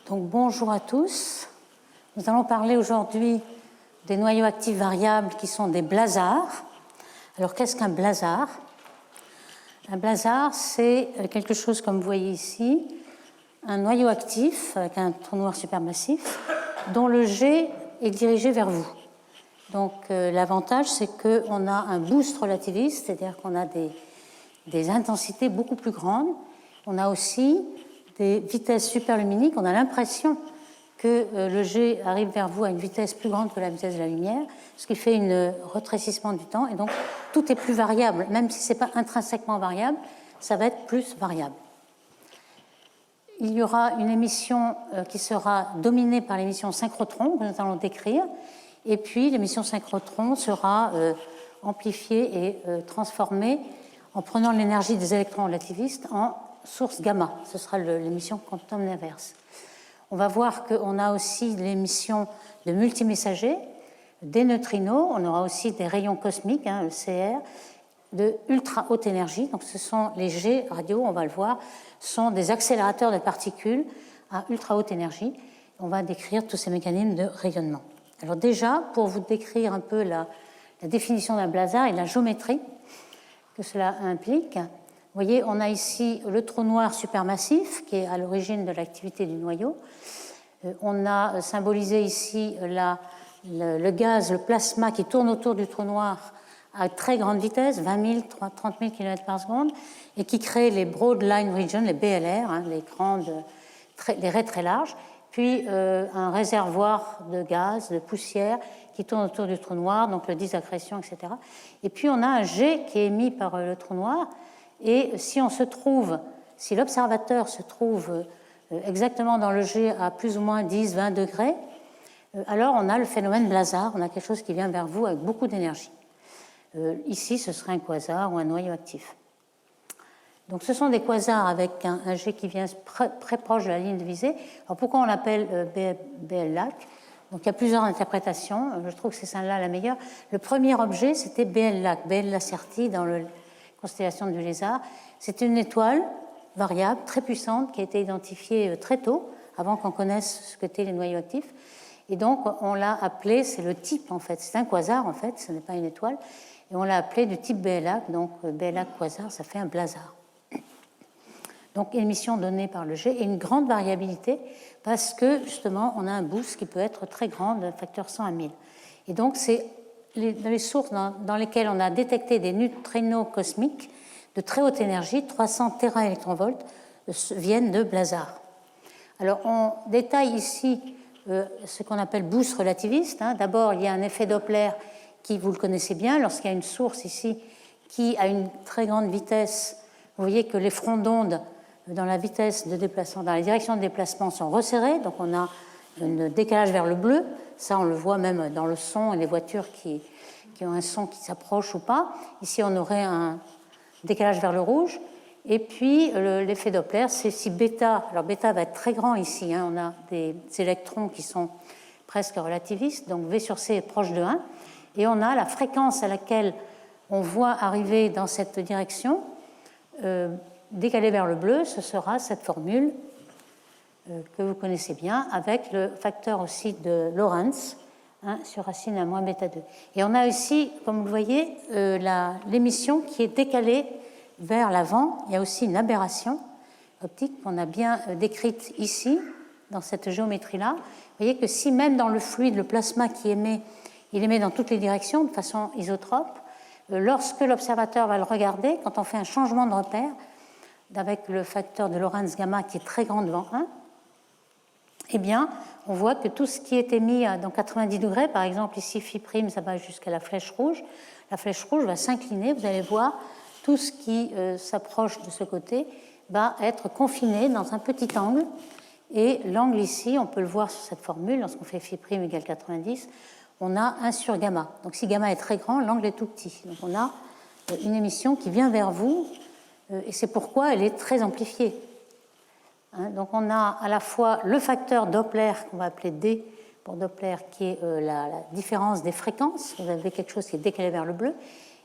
Donc bonjour à tous. Nous allons parler aujourd'hui des noyaux actifs variables qui sont des blazars. Alors qu'est-ce qu'un blazar? Un blazar, c'est quelque chose comme vous voyez ici, un noyau actif avec un trou noir supermassif dont le jet est dirigé vers vous. Donc l'avantage, c'est qu'on a un boost relativiste, c'est-à-dire qu'on a des intensités beaucoup plus grandes. On a aussi des vitesses superluminiques. On a l'impression que le jet arrive vers vous à une vitesse plus grande que la vitesse de la lumière, ce qui fait un rétrécissement du temps. Et donc, tout est plus variable. Même si ce n'est pas intrinsèquement variable, ça va être plus variable. Il y aura une émission qui sera dominée par l'émission synchrotron, que nous allons décrire. Et puis, l'émission synchrotron sera amplifiée et transformée en prenant l'énergie des électrons relativistes en source gamma. Ce sera l'émission quantum inverse. On va voir qu'on a aussi l'émission de multimessagers, des neutrinos, on aura aussi des rayons cosmiques, le CR, de ultra haute énergie. Donc ce sont les jets radio, on va le voir, sont des accélérateurs de particules à ultra haute énergie. On va décrire tous ces mécanismes de rayonnement. Alors déjà, pour vous décrire un peu la définition d'un blazar et la géométrie que cela implique, vous voyez, on a ici le trou noir supermassif qui est à l'origine de l'activité du noyau. On a symbolisé ici le gaz, le plasma qui tourne autour du trou noir à très grande vitesse, 20 000, 30 000 km par seconde, et qui crée les Broad Line Regions, les BLR, les raies très larges, puis un réservoir de gaz, de poussière qui tourne autour du trou noir, donc le disaccrétion, etc. Et puis on a un jet qui est émis par le trou noir, et si l'observateur se trouve exactement dans le jet à plus ou moins 10-20 degrés, alors on a le phénomène blazar, on a quelque chose qui vient vers vous avec beaucoup d'énergie. Ici, ce serait un quasar ou un noyau actif. Donc ce sont des quasars avec un jet qui vient très proche de la ligne de visée. Alors pourquoi on l'appelle BL-LAC? Donc il y a plusieurs interprétations, je trouve que c'est celle-là la meilleure. Le premier objet, c'était BL-LAC, BL Lacerti dans la constellation du Lézard. C'est une étoile variable, très puissante, qui a été identifiée très tôt, avant qu'on connaisse ce qu'étaient les noyaux actifs. Et donc, on l'a appelé, c'est le type en fait, c'est un quasar en fait, ce n'est pas une étoile, et on l'a appelé du type BL-LAC, donc BL-LAC quasar, ça fait un blazar. Donc, émission donnée par le jet et une grande variabilité, parce que justement, on a un boost qui peut être très grand, d'un facteur 100 à 1000. Et donc, c'est les sources dans lesquelles on a détecté des neutrinos cosmiques de très haute énergie, 300 téraélectronvolts, viennent de blazars. Alors, on détaille ici ce qu'on appelle boost relativiste. D'abord, il y a un effet Doppler qui, vous le connaissez bien, lorsqu'il y a une source ici qui a une très grande vitesse, vous voyez que les fronts d'onde dans la vitesse de déplacement, dans la direction de déplacement sont resserrés, donc on a un décalage vers le bleu. Ça, on le voit même dans le son et les voitures qui ont un son qui s'approche ou pas. Ici, on aurait un décalage vers le rouge. Et puis, l'effet Doppler, c'est si bêta, alors bêta va être très grand ici, on a des électrons qui sont presque relativistes, donc V sur C est proche de 1, et on a la fréquence à laquelle on voit arriver dans cette direction, décalée vers le bleu, ce sera cette formule que vous connaissez bien, avec le facteur aussi de Lorentz, sur racine à moins bêta 2. Et on a aussi, comme vous le voyez, l'émission qui est décalée vers l'avant. Il y a aussi une aberration optique qu'on a bien décrite ici, dans cette géométrie-là. Vous voyez que si même dans le fluide, le plasma qui émet, il émet dans toutes les directions de façon isotrope, lorsque l'observateur va le regarder, quand on fait un changement de repère, avec le facteur de Lorentz gamma qui est très grand devant 1, eh bien, on voit que tout ce qui est émis dans 90 degrés, par exemple ici phi prime, ça va jusqu'à la flèche rouge. La flèche rouge va s'incliner, vous allez voir, tout ce qui s'approche de ce côté va être confiné dans un petit angle. Et l'angle ici, on peut le voir sur cette formule, lorsqu'on fait phi prime égale 90, on a 1 sur gamma. Donc si gamma est très grand, l'angle est tout petit. Donc on a une émission qui vient vers vous, et c'est pourquoi elle est très amplifiée. Donc on a à la fois le facteur Doppler, qu'on va appeler D pour Doppler, qui est la différence des fréquences. Vous avez quelque chose qui est décalé vers le bleu.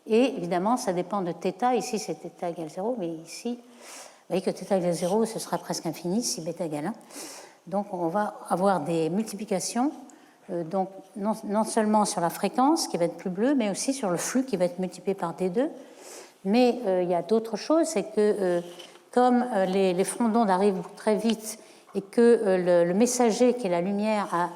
Et évidemment, ça dépend de θ. Ici, c'est θ égale 0, mais ici, vous voyez que θ égale 0, ce sera presque infini si β égale 1. Donc on va avoir des multiplications, donc non seulement sur la fréquence qui va être plus bleue, mais aussi sur le flux qui va être multiplié par D2. Mais il y a d'autres choses, c'est que comme les fronts d'onde arrivent très vite et que le messager, qui est la lumière, a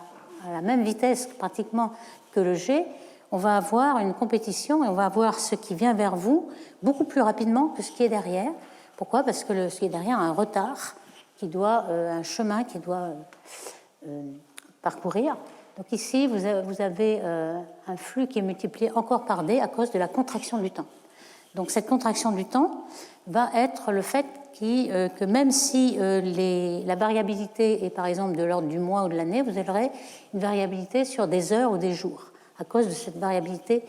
la même vitesse pratiquement que le G, on va avoir une compétition et on va avoir ce qui vient vers vous beaucoup plus rapidement que ce qui est derrière. Pourquoi? Parce que ce qui est derrière a un retard, un chemin qui doit parcourir. Donc ici, vous avez un flux qui est multiplié encore par D à cause de la contraction du temps. Donc cette contraction du temps va être le fait que même si la variabilité est par exemple de l'ordre du mois ou de l'année, vous aurez une variabilité sur des heures ou des jours à cause de cette variabilité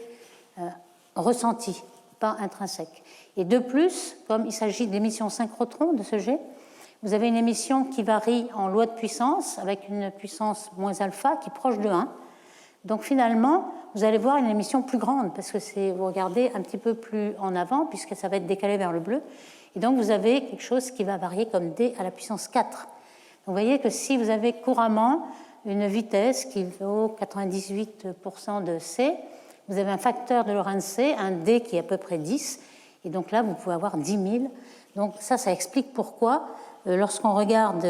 ressentie, pas intrinsèque. Et de plus, comme il s'agit d'émissions synchrotron de ce G, vous avez une émission qui varie en loi de puissance avec une puissance moins alpha qui est proche de 1. Donc finalement, vous allez voir une émission plus grande parce que vous regardez un petit peu plus en avant puisque ça va être décalé vers le bleu. Et donc vous avez quelque chose qui va varier comme D à la puissance 4. Donc vous voyez que si vous avez couramment une vitesse qui vaut 98% de C, vous avez un facteur de Lorentz C, un D qui est à peu près 10. Et donc là, vous pouvez avoir 10 000. Donc ça explique pourquoi, lorsqu'on regarde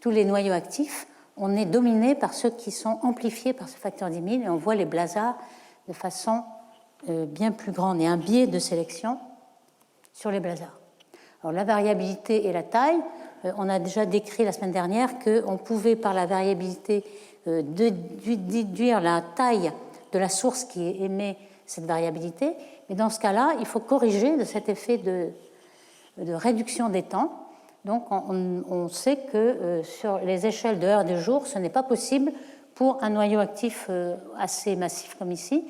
tous les noyaux actifs, on est dominé par ceux qui sont amplifiés par ce facteur 10 000 et on voit les blazars de façon bien plus grande et un biais de sélection sur les blazars. Alors la variabilité et la taille, on a déjà décrit la semaine dernière qu'on pouvait par la variabilité déduire la taille de la source qui émet cette variabilité, mais dans ce cas-là, il faut corriger de cet effet de réduction des temps. Donc on sait que sur les échelles de heures de jour, ce n'est pas possible pour un noyau actif assez massif comme ici.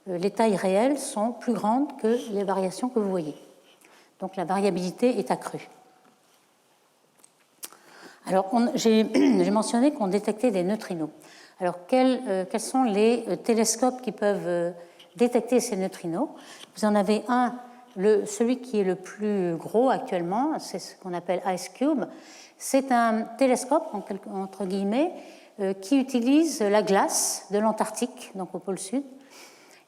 Les tailles réelles sont plus grandes que les variations que vous voyez. Donc la variabilité est accrue. Alors j'ai mentionné qu'on détectait des neutrinos. Alors quels sont les télescopes qui peuvent détecter ces neutrinos? Vous en avez un. Celui qui est le plus gros actuellement, c'est ce qu'on appelle IceCube. C'est un télescope, entre guillemets, qui utilise la glace de l'Antarctique, donc au pôle sud.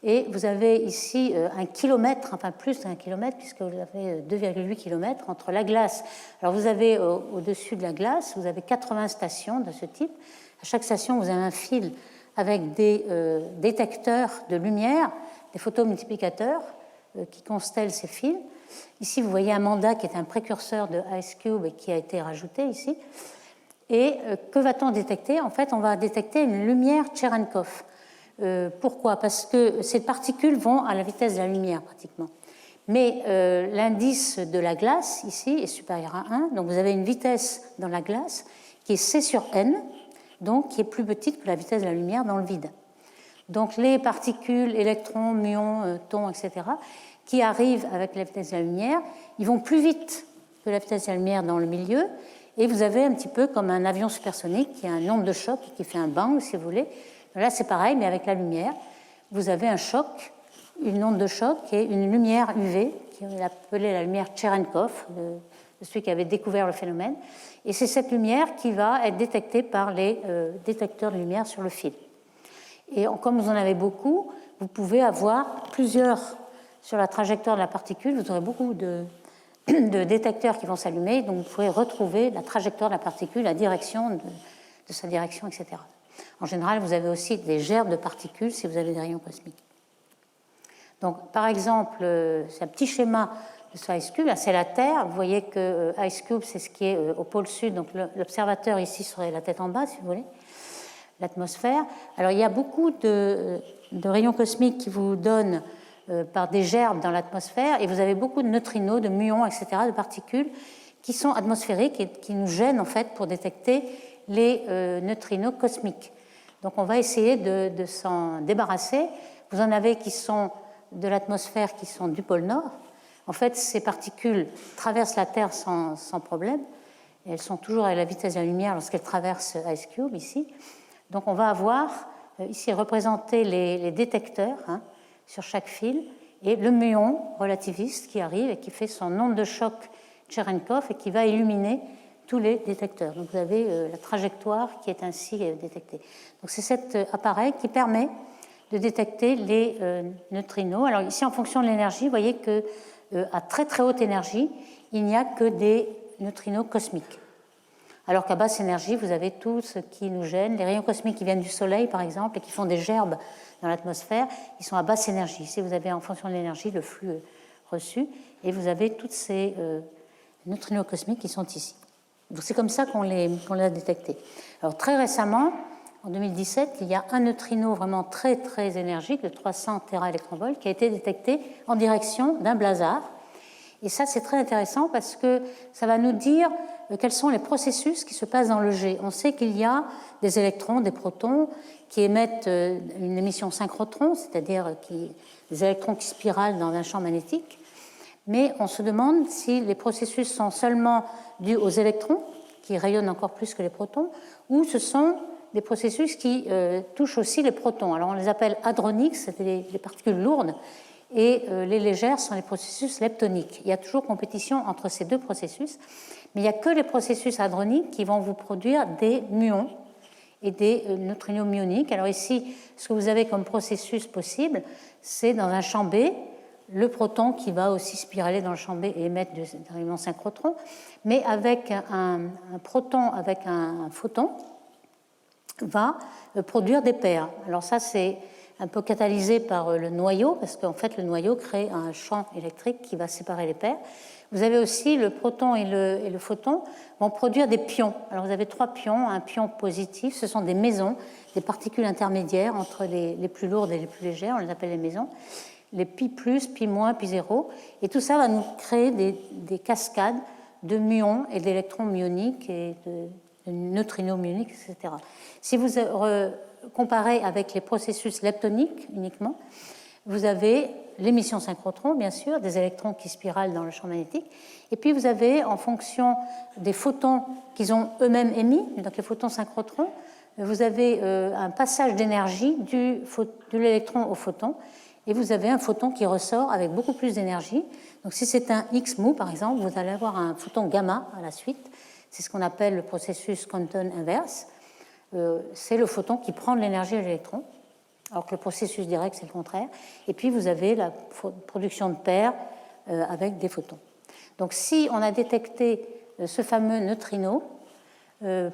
Et vous avez ici 1 kilomètre, enfin plus d'1 kilomètre, puisque vous avez 2,8 km entre la glace. Alors vous avez au-dessus de la glace, vous avez 80 stations de ce type. À chaque station, vous avez un fil avec des détecteurs de lumière, des photomultiplicateurs, qui constellent ces fils. Ici, vous voyez Amanda qui est un précurseur de IceCube et qui a été rajouté ici. Et que va-t-on détecter? En fait, on va détecter une lumière Cherenkov. Pourquoi? Parce que ces particules vont à la vitesse de la lumière pratiquement. Mais l'indice de la glace ici est supérieur à 1. Donc vous avez une vitesse dans la glace qui est C sur N, donc qui est plus petite que la vitesse de la lumière dans le vide. Donc les particules, électrons, muons, tons, etc., qui arrivent avec la vitesse de la lumière, ils vont plus vite que la vitesse de la lumière dans le milieu, et vous avez un petit peu comme un avion supersonique qui a un onde de choc qui fait un bang, si vous voulez. Là, c'est pareil, mais avec la lumière. Vous avez un choc, une onde de choc et une lumière UV, qui est appelée la lumière Cherenkov, de celui qui avait découvert le phénomène. Et c'est cette lumière qui va être détectée par les détecteurs de lumière sur le fil. Et comme vous en avez beaucoup, vous pouvez avoir plusieurs sur la trajectoire de la particule. Vous aurez beaucoup de détecteurs qui vont s'allumer, donc vous pourrez retrouver la trajectoire de la particule, la direction de sa direction, etc. En général, vous avez aussi des gerbes de particules si vous avez des rayons cosmiques. Donc, par exemple, c'est un petit schéma de ce IceCube. Là, c'est la Terre. Vous voyez que IceCube, c'est ce qui est au pôle sud. Donc, l'observateur ici serait la tête en bas, si vous voulez, l'atmosphère. Alors, il y a beaucoup de rayons cosmiques qui vous donnent par des gerbes dans l'atmosphère, et vous avez beaucoup de neutrinos, de muons, etc., de particules qui sont atmosphériques et qui nous gênent en fait pour détecter les neutrinos cosmiques. Donc on va essayer de s'en débarrasser. Vous en avez qui sont de l'atmosphère, qui sont du pôle Nord. En fait, ces particules traversent la Terre sans problème. Et elles sont toujours à la vitesse de la lumière lorsqu'elles traversent IceCube ici. Donc on va avoir ici représenté les détecteurs sur chaque fil, et le muon relativiste qui arrive et qui fait son onde de choc Cherenkov et qui va illuminer tous les détecteurs. Donc vous avez la trajectoire qui est ainsi détectée. Donc c'est cet appareil qui permet de détecter les neutrinos. Alors ici, en fonction de l'énergie, vous voyez qu'à très très haute énergie, il n'y a que des neutrinos cosmiques. Alors qu'à basse énergie, vous avez tout ce qui nous gêne. Les rayons cosmiques qui viennent du Soleil, par exemple, et qui font des gerbes dans l'atmosphère, ils sont à basse énergie. Ici, vous avez en fonction de l'énergie le flux reçu, et vous avez tous ces neutrinos cosmiques qui sont ici. Donc c'est comme ça qu'on les a détectés. Alors très récemment, en 2017, il y a un neutrino vraiment très très énergique de 300 téraélectronvolts qui a été détecté en direction d'un blazar. Et ça, c'est très intéressant parce que ça va nous dire quels sont les processus qui se passent dans le jet. On sait qu'il y a des électrons, des protons qui émettent une émission synchrotron, c'est-à-dire des électrons qui spiralent dans un champ magnétique. Mais on se demande si les processus sont seulement dus aux électrons, qui rayonnent encore plus que les protons, ou ce sont des processus qui touchent aussi les protons. Alors on les appelle hadroniques, c'est les particules lourdes, et les légères sont les processus leptoniques. Il y a toujours compétition entre ces deux processus, mais il n'y a que les processus hadroniques qui vont vous produire des muons et des neutrinos muoniques. Alors ici, ce que vous avez comme processus possible, c'est dans un champ B, le proton qui va aussi spiraler dans le champ B et émettre des rayonnements synchrotrons, mais avec un proton avec un photon va produire des paires. Alors ça, c'est un peu catalysé par le noyau, parce qu'en fait, le noyau crée un champ électrique qui va séparer les paires. Vous avez aussi le proton et le photon vont produire des pions. Alors vous avez 3 pions, un pion positif, ce sont des mésons, des particules intermédiaires entre les plus lourdes et les plus légères, on les appelle les mésons, les pi+, pi-, pi0, et tout ça va nous créer des cascades de muons et d'électrons muoniques et de neutrinos muoniques, etc. Si vous comparez avec les processus leptoniques uniquement, vous avez l'émission synchrotron, bien sûr, des électrons qui spiralent dans le champ magnétique, et puis vous avez, en fonction des photons qu'ils ont eux-mêmes émis, donc les photons synchrotrons, vous avez un passage d'énergie de l'électron au photon, et vous avez un photon qui ressort avec beaucoup plus d'énergie. Donc si c'est un X-mou, par exemple, vous allez avoir un photon gamma à la suite. C'est ce qu'on appelle le processus Compton inverse. C'est le photon qui prend de l'énergie de l'électron, alors que le processus direct, c'est le contraire. Et puis, vous avez la production de paires avec des photons. Donc, si on a détecté ce fameux neutrino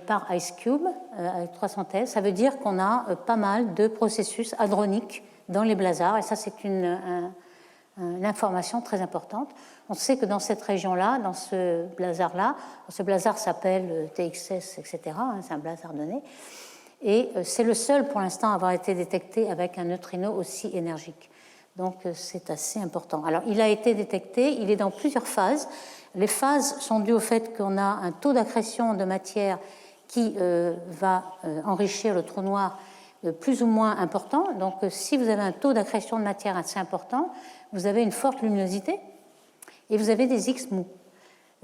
par IceCube avec 300 thèses, ça veut dire qu'on a pas mal de processus hadroniques dans les blazars. Et ça, c'est une information très importante. On sait que dans cette région-là, dans ce blazar s'appelle TXS, etc. C'est un blazar donné. Et c'est le seul, pour l'instant, à avoir été détecté avec un neutrino aussi énergique. Donc, c'est assez important. Alors, il a été détecté, il est dans plusieurs phases. Les phases sont dues au fait qu'on a un taux d'accrétion de matière qui va enrichir le trou noir plus ou moins important. Donc, si vous avez un taux d'accrétion de matière assez important, vous avez une forte luminosité et vous avez des X mous.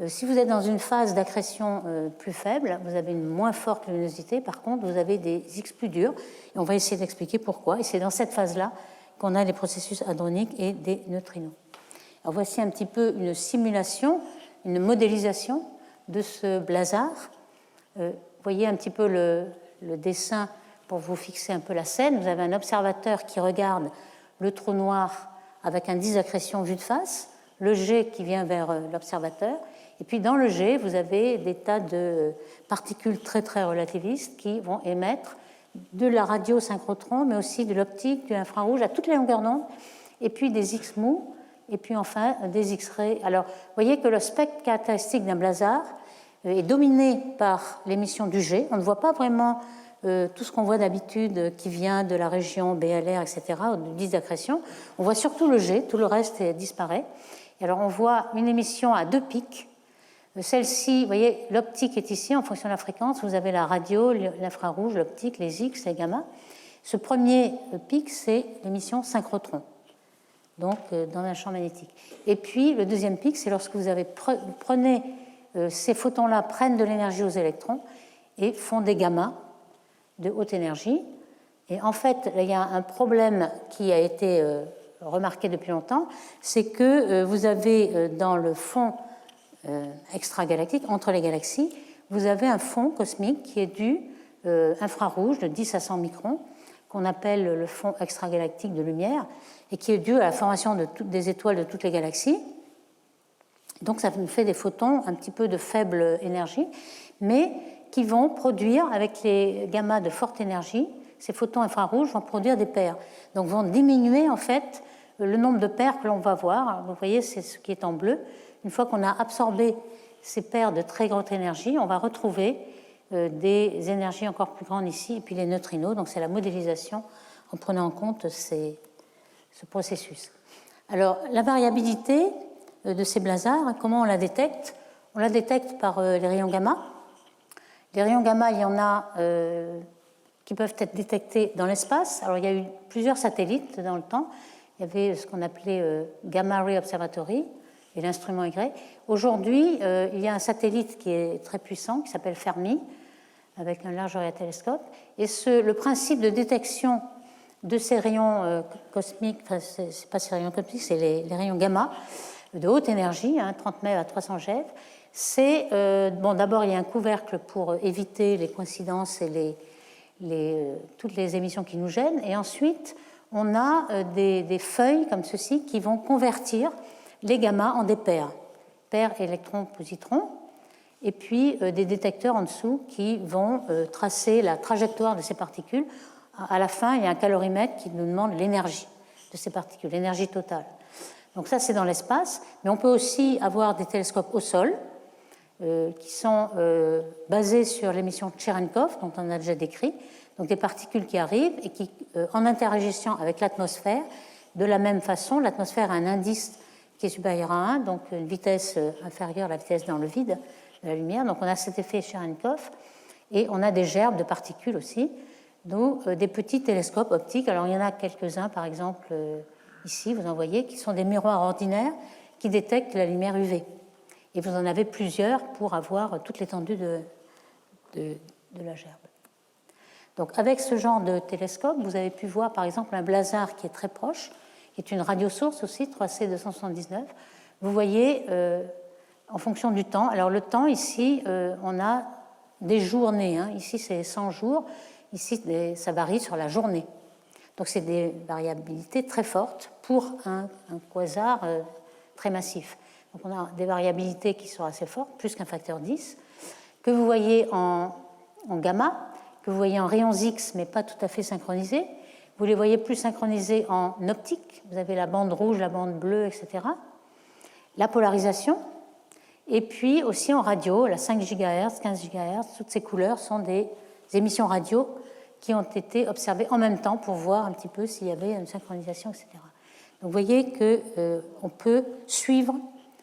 Si vous êtes dans une phase d'accrétion plus faible, vous avez une moins forte luminosité. Par contre, vous avez des X plus durs. Et on va essayer d'expliquer pourquoi. Et c'est dans cette phase-là qu'on a les processus hadroniques et des neutrinos. Alors, voici un petit peu une simulation, une modélisation de ce blazar. Vous voyez un petit peu le dessin pour vous fixer un peu la scène. Vous avez un observateur qui regarde le trou noir avec un disque d'accrétion vu de face, le jet qui vient vers l'observateur, et puis dans le jet, vous avez des tas de particules très très relativistes qui vont émettre de la radiosynchrotron, mais aussi de l'optique, de l'infrarouge, à toutes les longueurs d'onde, et puis des X-mous, et puis enfin des X-rays. Alors, vous voyez que le spectre caractéristique d'un blazar est dominé par l'émission du jet. On ne voit pas vraiment tout ce qu'on voit d'habitude qui vient de la région BLR, etc., ou du disque d'accrétion. On voit surtout le jet, tout le reste disparaît. Et alors on voit une émission à 2 pics. Celle-ci, vous voyez, l'optique est ici en fonction de la fréquence. Vous avez la radio, l'infrarouge, l'optique, les X, les gamma. Ce premier pic, c'est l'émission synchrotron, donc dans un champ magnétique. Et puis le deuxième pic, c'est lorsque vous prenez ces photons-là, prennent de l'énergie aux électrons et font des gamma de haute énergie. Et en fait, il y a un problème qui a été remarqué depuis longtemps, c'est que vous avez dans le fond extragalactique, entre les galaxies, vous avez un fond cosmique qui est du infrarouge de 10 à 100 microns, qu'on appelle le fond extragalactique de lumière, et qui est dû à la formation des étoiles de toutes les galaxies. Donc ça nous fait des photons un petit peu de faible énergie, mais qui vont produire, avec les gammas de forte énergie, ces photons infrarouges vont produire des paires. Donc vont diminuer en fait le nombre de paires que l'on va voir. Alors, vous voyez, c'est ce qui est en bleu. Une fois qu'on a absorbé ces paires de très grande énergie, on va retrouver des énergies encore plus grandes ici, et puis les neutrinos. Donc c'est la modélisation en prenant en compte ce processus. Alors la variabilité de ces blazars, comment on la détecte? On la détecte par les rayons gamma. Les rayons gamma, il y en a qui peuvent être détectés dans l'espace. Alors il y a eu plusieurs satellites dans le temps. Il y avait ce qu'on appelait Gamma Ray Observatory et l'instrument Y. Aujourd'hui, il y a un satellite qui est très puissant, qui s'appelle Fermi, avec un large télescope. Et le principe de détection de ces rayons cosmiques, enfin, c'est pas ces rayons cosmiques, c'est les rayons gamma de haute énergie, 30 MeV à 300 GeV. C'est, bon, d'abord, il y a un couvercle pour éviter les coïncidences et toutes les émissions qui nous gênent. Et ensuite, on a des feuilles comme ceci qui vont convertir les gammas en des paires électrons-positrons, et puis des détecteurs en dessous qui vont tracer la trajectoire de ces particules. À la fin, il y a un calorimètre qui nous demande l'énergie de ces particules, l'énergie totale. Donc ça, c'est dans l'espace, mais on peut aussi avoir des télescopes au sol qui sont basés sur l'émission Cherenkov, dont on a déjà décrit, donc des particules qui arrivent et qui, en interagissant avec l'atmosphère, de la même façon, l'atmosphère a un indice qui est supérieur à 1, donc une vitesse inférieure à la vitesse dans le vide de la lumière. Donc on a cet effet Cherenkov, et on a des gerbes de particules aussi, d'où des petits télescopes optiques. Alors il y en a quelques-uns, par exemple ici, vous en voyez, qui sont des miroirs ordinaires qui détectent la lumière UV. Et vous en avez plusieurs pour avoir toute l'étendue de la gerbe. Donc avec ce genre de télescope, vous avez pu voir par exemple un blazar qui est très proche, qui est une radiosource aussi, 3C279. Vous voyez, en fonction du temps, alors le temps ici, on a des journées, ici c'est 100 jours, ici ça varie sur la journée. Donc c'est des variabilités très fortes pour un quasar très massif. Donc on a des variabilités qui sont assez fortes, plus qu'un facteur 10, que vous voyez en gamma, que vous voyez en rayons X, mais pas tout à fait synchronisés. Vous les voyez plus synchronisés en optique. Vous avez la bande rouge, la bande bleue, etc. La polarisation. Et puis aussi en radio, la 5 GHz, 15 GHz, toutes ces couleurs sont des émissions radio qui ont été observées en même temps pour voir un petit peu s'il y avait une synchronisation, etc. Donc vous voyez qu'on peut suivre,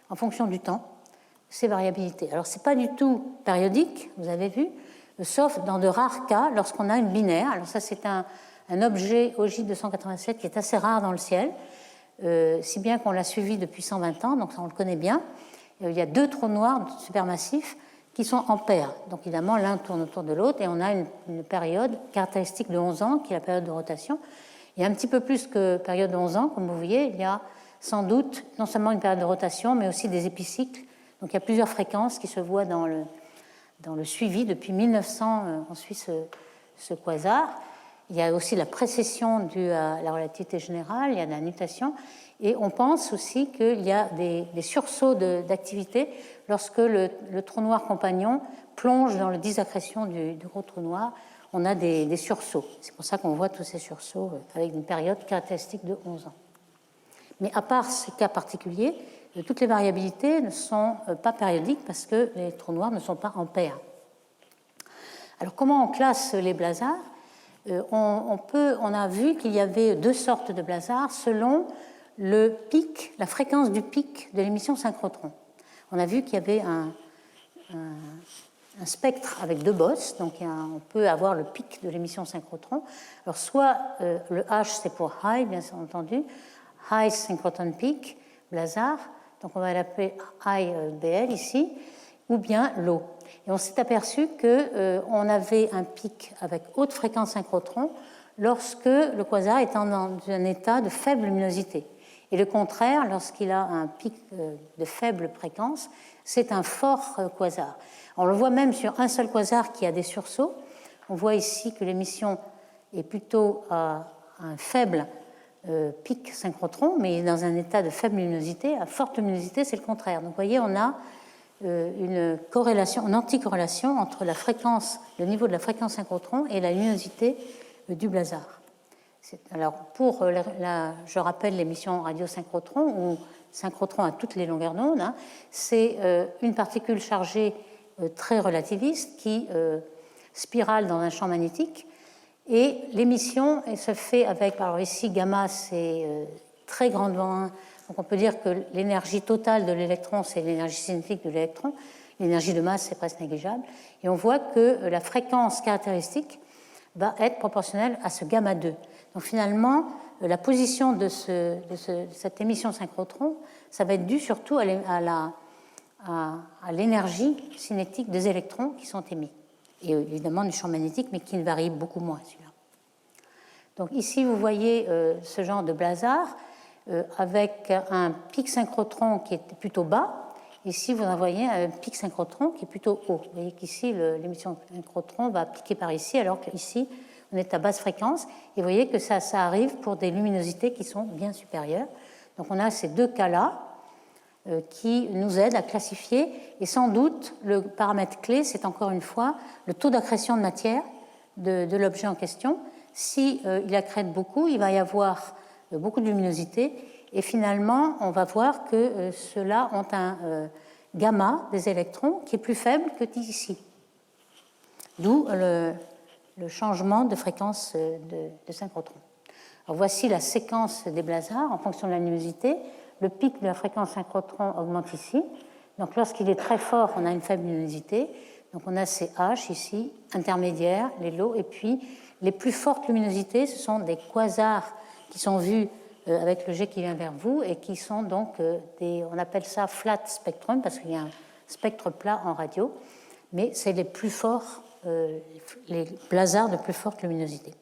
en fonction du temps, ces variabilités. Alors ce n'est pas du tout périodique, vous avez vu, sauf dans de rares cas, lorsqu'on a une binaire. Alors ça, c'est un objet OJ287 qui est assez rare dans le ciel, si bien qu'on l'a suivi depuis 120 ans, donc ça, on le connaît bien. Il y a deux trous noirs supermassifs qui sont en paire. Donc évidemment, l'un tourne autour de l'autre, et on a une période caractéristique de 11 ans, qui est la période de rotation. Il y a un petit peu plus que période de 11 ans, comme vous voyez, il y a sans doute non seulement une période de rotation, mais aussi des épicycles. Donc il y a plusieurs fréquences qui se voient dans le suivi. Depuis 1900, on suit ce quasar. Il y a aussi la précession due à la relativité générale, il y a de la nutation, et on pense aussi qu'il y a des sursauts d'activité lorsque le trou noir compagnon plonge dans le disque d'accrétion du gros trou noir. On a des sursauts. C'est pour ça qu'on voit tous ces sursauts avec une période caractéristique de 11 ans. Mais à part ces cas particuliers, toutes les variabilités ne sont pas périodiques parce que les trous noirs ne sont pas en paire. Alors comment on classe les blazars ? On a vu qu'il y avait deux sortes de blazars selon le pic, la fréquence du pic de l'émission synchrotron. On a vu qu'il y avait un spectre avec deux bosses, donc on peut avoir le pic de l'émission synchrotron. Alors soit le H c'est pour high, bien entendu, high synchrotron peak, blazar, donc on va l'appeler high BL ici, ou bien low. Et on s'est aperçu qu'on avait un pic avec haute fréquence synchrotron lorsque le quasar est dans un état de faible luminosité. Et le contraire, lorsqu'il a un pic de faible fréquence, c'est un fort quasar. On le voit même sur un seul quasar qui a des sursauts. On voit ici que l'émission est plutôt à un faible pic synchrotron, mais dans un état de faible luminosité. À forte luminosité, c'est le contraire. Donc vous voyez, on a une corrélation, une anticorrélation entre la fréquence, le niveau de la fréquence synchrotron et la luminosité du blazar. Alors, je rappelle l'émission radiosynchrotron, ou synchrotron à toutes les longueurs d'onde, hein, c'est une particule chargée très relativiste qui spirale dans un champ magnétique. Et l'émission se fait avec, alors ici, gamma, c'est très grandement 1. Donc on peut dire que l'énergie totale de l'électron, c'est l'énergie cinétique de l'électron. L'énergie de masse, c'est presque négligeable. Et on voit que la fréquence caractéristique va être proportionnelle à ce gamma 2. Donc finalement, la position de cette émission synchrotron, ça va être dû surtout à l'énergie cinétique des électrons qui sont émis. Et évidemment du champ magnétique, mais qui ne varie beaucoup moins, celui-là. Donc ici, vous voyez ce genre de blazar avec un pic synchrotron qui est plutôt bas. Ici, vous en voyez un pic synchrotron qui est plutôt haut. Vous voyez qu'ici, l'émission synchrotron va piquer par ici, alors qu'ici, on est à basse fréquence. Et vous voyez que ça arrive pour des luminosités qui sont bien supérieures. Donc on a ces deux cas-là qui nous aident à classifier. Et sans doute, le paramètre clé, c'est encore une fois le taux d'accrétion de matière de l'objet en question. Si il accrète beaucoup, il va y avoir beaucoup de luminosité. Et finalement, on va voir que ceux-là ont un gamma des électrons qui est plus faible que ici. D'où le changement de fréquence de synchrotron. Alors voici la séquence des blazars en fonction de la luminosité. Le pic de la fréquence synchrotron augmente ici. Donc lorsqu'il est très fort, on a une faible luminosité. Donc on a ces H ici, intermédiaires, les low, et puis les plus fortes luminosités, ce sont des quasars qui sont vus avec le jet qui vient vers vous et qui sont donc on appelle ça flat spectrum parce qu'il y a un spectre plat en radio, mais c'est les plus forts, les blazars de plus forte luminosité.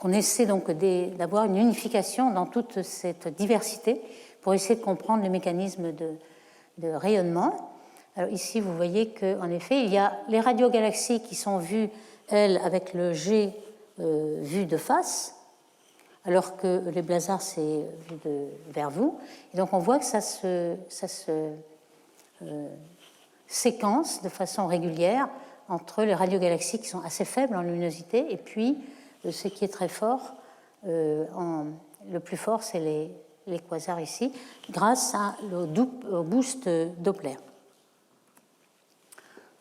On essaie donc d'avoir une unification dans toute cette diversité pour essayer de comprendre le mécanisme de rayonnement. Alors ici, vous voyez qu'en effet, il y a les radiogalaxies qui sont vues, elles, avec le G vu de face, alors que les blazars, c'est vu vers vous. Et donc, on voit que ça se séquence de façon régulière entre les radiogalaxies qui sont assez faibles en luminosité et puis ce qui est très fort, le plus fort, c'est les quasars ici, grâce au boost Doppler.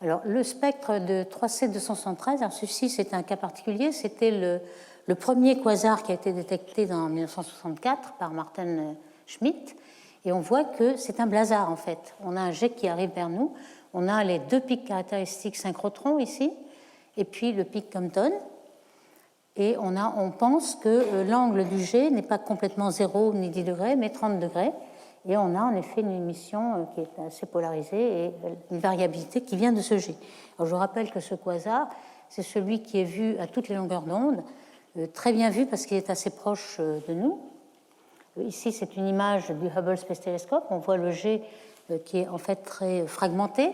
Alors, le spectre de 3C273, alors ceci, c'est un cas particulier, c'était le premier quasar qui a été détecté en 1964 par Martin Schmidt, et on voit que c'est un blazar, en fait. On a un jet qui arrive vers nous, on a les deux pics caractéristiques synchrotrons ici, et puis le pic Compton, et on pense que l'angle du jet n'est pas complètement 0 ni 10 degrés, mais 30 degrés. Et on a en effet une émission qui est assez polarisée et une variabilité qui vient de ce jet. Alors je vous rappelle que ce quasar, c'est celui qui est vu à toutes les longueurs d'onde, très bien vu parce qu'il est assez proche de nous. Ici, c'est une image du Hubble Space Telescope. On voit le jet qui est en fait très fragmenté.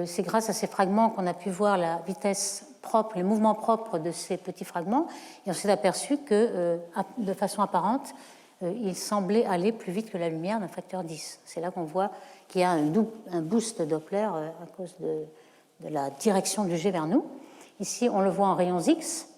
C'est grâce à ces fragments qu'on a pu voir la vitesse propre, les mouvements propres de ces petits fragments. Et on s'est aperçu que, de façon apparente, il semblait aller plus vite que la lumière d'un facteur 10. C'est là qu'on voit qu'il y a un boost Doppler à cause de la direction du jet vers nous. Ici, on le voit en rayons X,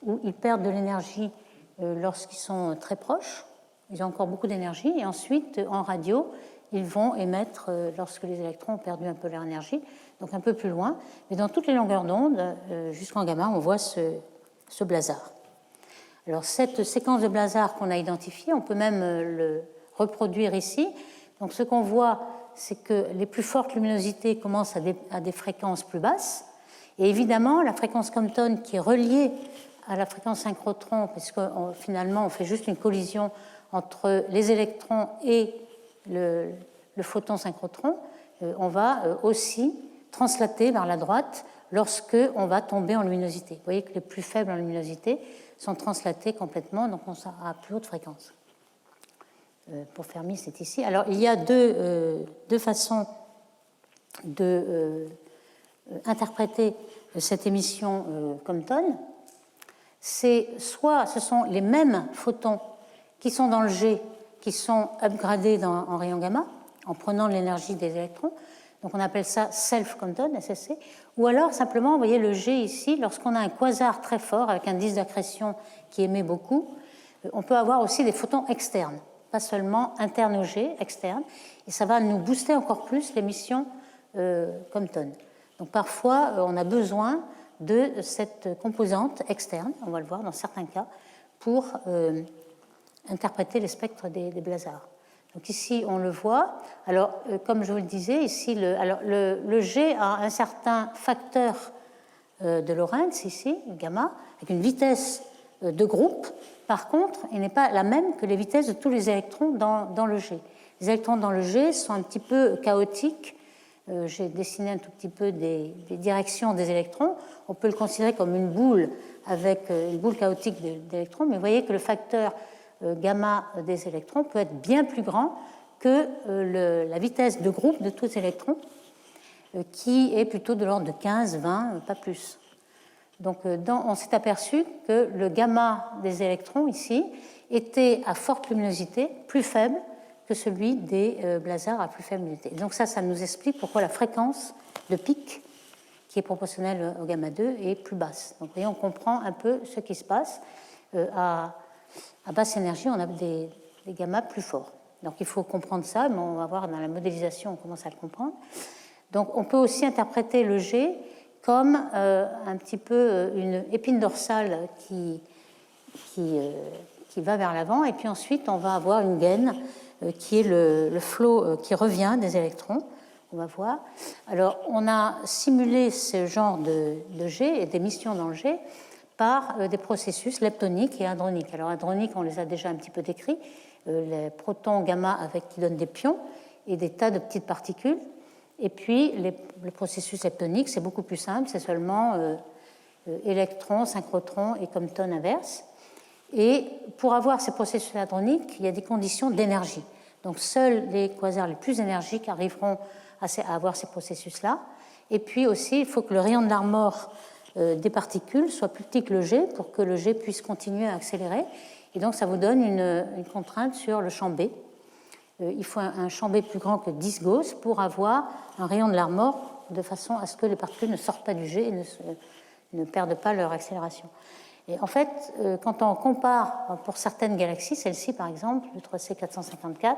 où ils perdent de l'énergie lorsqu'ils sont très proches. Ils ont encore beaucoup d'énergie. Et ensuite, en radio, ils vont émettre lorsque les électrons ont perdu un peu leur énergie, donc un peu plus loin. Mais dans toutes les longueurs d'onde, jusqu'en gamma, on voit ce blazar. Alors, cette séquence de blazar qu'on a identifiée, on peut même le reproduire ici. Donc, ce qu'on voit, c'est que les plus fortes luminosités commencent à des fréquences plus basses. Et évidemment, la fréquence Compton, qui est reliée à la fréquence synchrotron, puisque finalement, on fait juste une collision entre les électrons et le photon synchrotron, on va aussi translater vers la droite lorsque on va tomber en luminosité. Vous voyez que les plus faibles en luminosité sont translatés complètement, donc on sera à plus haute fréquence. Pour Fermi, c'est ici. Alors, il y a deux façons d'interpréter cette émission Compton. C'est soit ce sont les mêmes photons qui sont dans le G, qui sont upgradés en rayon gamma, en prenant l'énergie des électrons. Donc on appelle ça self-Compton, SSC. Ou alors simplement, vous voyez le G ici, lorsqu'on a un quasar très fort avec un disque d'accrétion qui émet beaucoup, on peut avoir aussi des photons externes, pas seulement internes au G, externes, et ça va nous booster encore plus l'émission Compton. Donc parfois, on a besoin de cette composante externe, on va le voir dans certains cas, pour interpréter les spectres des blazars. Donc ici, on le voit. Alors, comme je vous le disais, ici, le G a un certain facteur de Lorentz, ici, gamma, avec une vitesse de groupe. Par contre, il n'est pas la même que les vitesses de tous les électrons dans le G. Les électrons dans le G sont un petit peu chaotiques. J'ai dessiné un tout petit peu des directions des électrons. On peut le considérer comme une boule avec une boule chaotique d'électrons, mais vous voyez que le facteur gamma des électrons peut être bien plus grand que la vitesse de groupe de tous les électrons, qui est plutôt de l'ordre de 15, 20, pas plus. Donc on s'est aperçu que le gamma des électrons ici était à forte luminosité plus faible que celui des blazars à plus faible luminosité. Donc ça nous explique pourquoi la fréquence de pic, qui est proportionnelle au gamma 2, est plus basse. Donc vous voyez, on comprend un peu ce qui se passe. À basse énergie, on a des gammas plus forts. Donc il faut comprendre ça, mais on va voir dans la modélisation, on commence à le comprendre. Donc on peut aussi interpréter le G comme un petit peu une épine dorsale qui va vers l'avant, et puis ensuite on va avoir une gaine qui est le flot qui revient des électrons. On va voir. Alors on a simulé ce genre de G et d'émissions dans le G par des processus leptoniques et hadroniques. Alors hadroniques, on les a déjà un petit peu décrits, les protons gamma qui donnent des pions et des tas de petites particules. Et puis le processus leptonique, c'est beaucoup plus simple, c'est seulement électrons, synchrotrons et Compton inverse. Et pour avoir ces processus hadroniques, il y a des conditions d'énergie. Donc seuls les quasars les plus énergiques arriveront à avoir ces processus-là. Et puis aussi, il faut que le rayon de Larmor des particules soit plus petit que le G pour que le G puisse continuer à accélérer. Et donc ça vous donne une contrainte sur le champ B. Il faut un champ B plus grand que 10 Gauss pour avoir un rayon de Larmor de façon à ce que les particules ne sortent pas du G et ne perdent pas leur accélération. Et en fait, quand on compare pour certaines galaxies, celle-ci par exemple, le 3C454,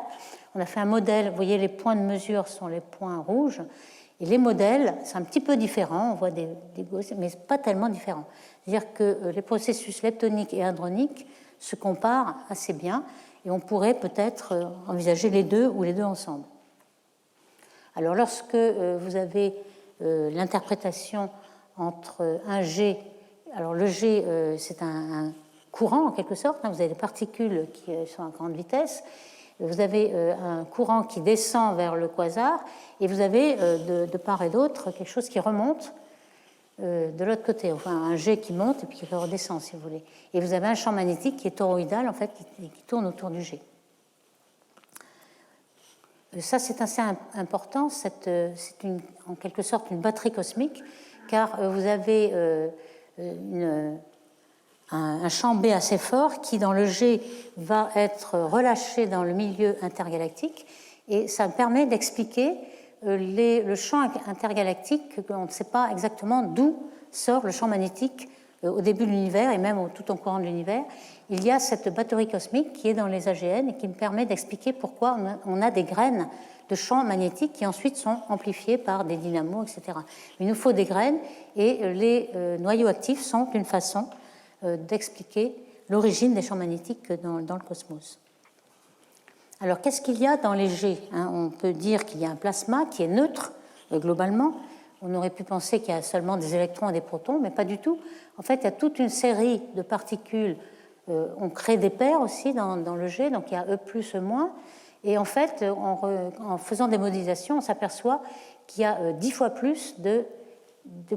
on a fait un modèle, vous voyez les points de mesure sont les points rouges, et les modèles, c'est un petit peu différent, on voit des Gauss, mais pas tellement différent. C'est-à-dire que les processus leptoniques et hadroniques se comparent assez bien, et on pourrait peut-être envisager les deux ou les deux ensemble. Alors lorsque vous avez l'interprétation entre un G, alors le G c'est un courant en quelque sorte, vous avez des particules qui sont à grande vitesse, vous avez un courant qui descend vers le quasar, et vous avez de part et d'autre quelque chose qui remonte de l'autre côté, enfin un G qui monte et puis qui redescend si vous voulez. Et vous avez un champ magnétique qui est toroïdal en fait, qui tourne autour du G. Ça c'est assez important, c'est en quelque sorte une batterie cosmique, car vous avez un champ B assez fort qui dans le G va être relâché dans le milieu intergalactique, et ça permet d'expliquer le champ intergalactique, qu'on ne sait pas exactement d'où sort le champ magnétique au début de l'univers et même tout au courant de l'univers. Il y a cette batterie cosmique qui est dans les AGN et qui me permet d'expliquer pourquoi on a des graines de champs magnétiques qui ensuite sont amplifiées par des dynamos, etc. Il nous faut des graines, et les noyaux actifs sont une façon d'expliquer l'origine des champs magnétiques dans le cosmos. Alors, qu'est-ce qu'il y a dans les G ? On peut dire qu'il y a un plasma qui est neutre, globalement. On aurait pu penser qu'il y a seulement des électrons et des protons, mais pas du tout. En fait, il y a toute une série de particules. On crée des paires aussi dans le G, donc il y a E+, E-. Et en fait, en faisant des modélisations, on s'aperçoit qu'il y a 10 fois plus de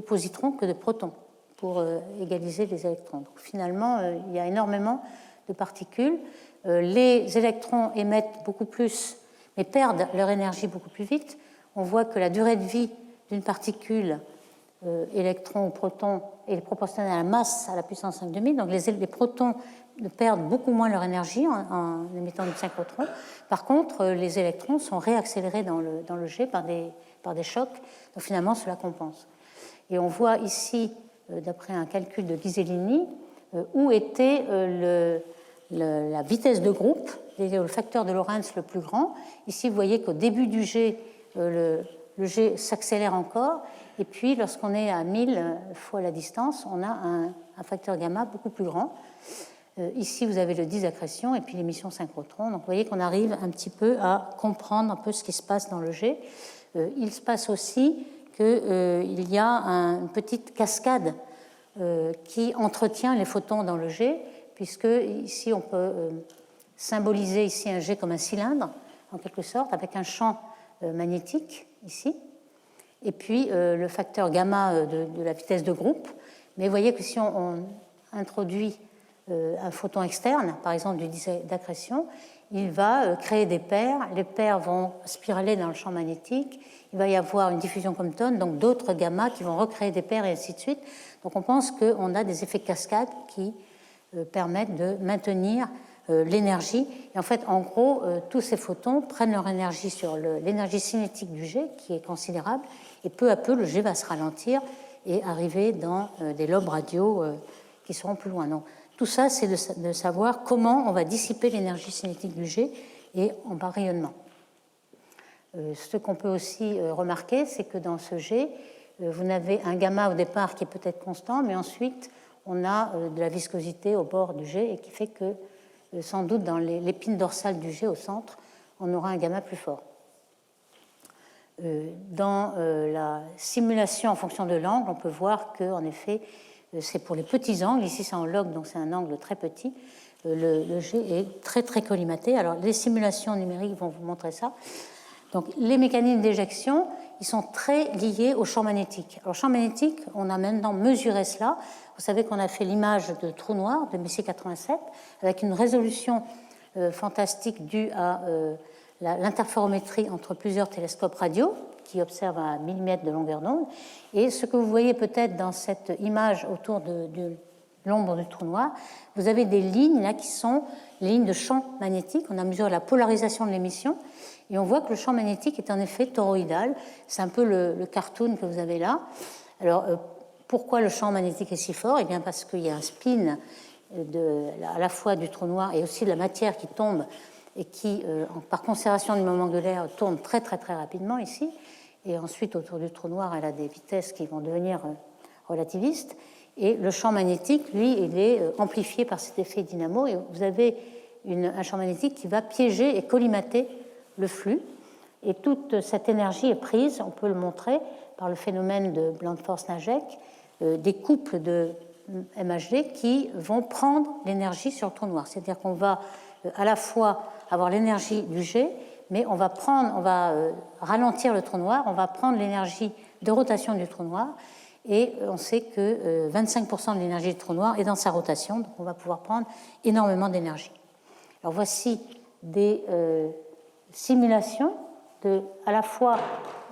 positrons que de protons pour égaliser les électrons. Donc, finalement, il y a énormément de particules. les électrons émettent beaucoup plus, mais perdent leur énergie beaucoup plus vite. On voit que la durée de vie d'une particule, électron ou proton, est proportionnelle à la masse à la puissance 5 de 1000. Donc les protons perdent beaucoup moins leur énergie en émettant du synchrotron. Par contre, les électrons sont réaccélérés dans le jet par des chocs. Donc finalement, cela compense. Et on voit ici, d'après un calcul de Ghisellini, où était la vitesse de groupe, le facteur de Lorentz le plus grand. Ici, vous voyez qu'au début du jet, le jet s'accélère encore, et puis lorsqu'on est à 1000 fois la distance, on a un facteur gamma beaucoup plus grand. Ici, vous avez le disaccrétion et puis l'émission synchrotron. Donc, vous voyez qu'on arrive un petit peu à comprendre un peu ce qui se passe dans le jet. Il se passe aussi qu'il y a une petite cascade qui entretient les photons dans le jet, puisque ici, on peut symboliser ici un jet comme un cylindre, en quelque sorte, avec un champ magnétique ici, et puis le facteur gamma de la vitesse de groupe. Mais vous voyez que si on introduit un photon externe, par exemple du d'accrétion, il va créer des paires. Les paires vont spiraler dans le champ magnétique. Il va y avoir une diffusion Compton, donc d'autres gamma qui vont recréer des paires et ainsi de suite. Donc on pense qu'on a des effets cascades qui permettent de maintenir l'énergie. Et en fait, en gros, tous ces photons prennent leur énergie sur l'énergie cinétique du jet, qui est considérable, et peu à peu, le jet va se ralentir et arriver dans des lobes radiaux qui seront plus loin. Donc, tout ça, c'est de savoir comment on va dissiper l'énergie cinétique du jet et en bas rayonnement. Ce qu'on peut aussi remarquer, c'est que dans ce jet, vous avez un gamma au départ qui est peut-être constant, mais ensuite, on a de la viscosité au bord du jet et qui fait que, sans doute, dans l'épine dorsale du jet au centre, on aura un gamma plus fort. Dans la simulation en fonction de l'angle, on peut voir qu'en effet, c'est pour les petits angles. Ici, c'est en log, donc c'est un angle très petit. Le jet est très, très collimaté. Alors, les simulations numériques vont vous montrer ça. Donc, les mécanismes d'éjection, ils sont très liés au champ magnétique. Alors, champ magnétique, on a maintenant mesuré cela. Vous savez qu'on a fait l'image de trou noir de Messier 87 avec une résolution fantastique due à l'interférométrie entre plusieurs télescopes radio qui observent à 1000 mètres de longueur d'onde. Et ce que vous voyez peut-être dans cette image autour de l'ombre du trou noir, vous avez des lignes là qui sont les lignes de champ magnétique. On a mesuré la polarisation de l'émission et on voit que le champ magnétique est en effet toroïdal. C'est un peu le cartoon que vous avez là. Alors, pourquoi le champ magnétique est si fort? Eh bien, parce qu'il y a un spin à la fois du trou noir et aussi de la matière qui tombe et qui, par conservation du moment angulaire, tourne très, très, très rapidement ici. Et ensuite, autour du trou noir, elle a des vitesses qui vont devenir relativistes. Et le champ magnétique, lui, il est amplifié par cet effet dynamo. Et vous avez un champ magnétique qui va piéger et collimater le flux. Et toute cette énergie est prise, on peut le montrer, par le phénomène de Bland-Force-Nagiec, des couples de MHD qui vont prendre l'énergie sur le trou noir. C'est-à-dire qu'on va à la fois avoir l'énergie du jet, mais on va ralentir le trou noir, on va prendre l'énergie de rotation du trou noir, et on sait que 25% de l'énergie du trou noir est dans sa rotation, donc on va pouvoir prendre énormément d'énergie. Alors voici des simulations à la fois